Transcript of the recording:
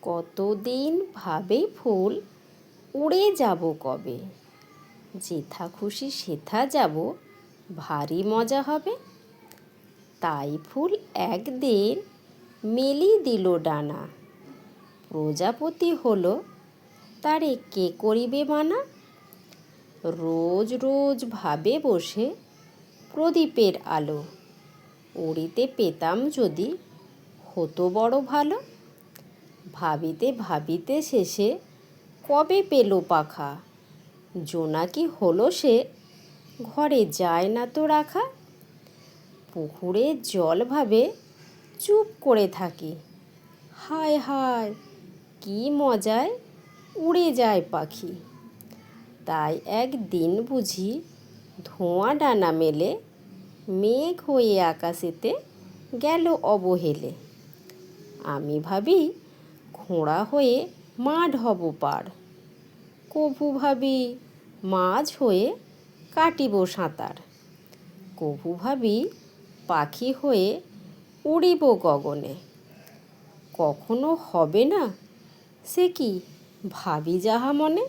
কতদিন ভাবে ফুল উড়ে যাব কবে, যেথা খুশি সেথা যাব, ভারী মজা হবে। তাই ফুল একদিন মেলি দিল ডানা, প্রজাপতি হলো তারে কে করিবে মানা। রোজ রোজ ভাবে বসে প্রদীপের আলো, উড়িতে পেতাম যদি হতো বড় ভালো। ভাবিতে ভাবিতে শেষে কবে পেল পাখা, জোনাকি হলো সে ঘরে যায় না তো রাখা। পুকুরের জল ভাবে চুপ করে থাকি, হায় হায় কি মজায় উড়ে যায় পাখি। তাই একদিন বুঝি ধোঁয়া ডানা মেলে, মেঘ হয়ে আকাশেতে গেল অবহেলে। আমি ভাবি ঘোড়া হয়ে মাঠ হব পার, কভু ভাবি মাছ হয়ে কাটিব সাঁতার, কভু ভাবি পাখি হয়ে উড়িব গগনে। কখনো হবে না সে কি ভাবি যাহা মনে।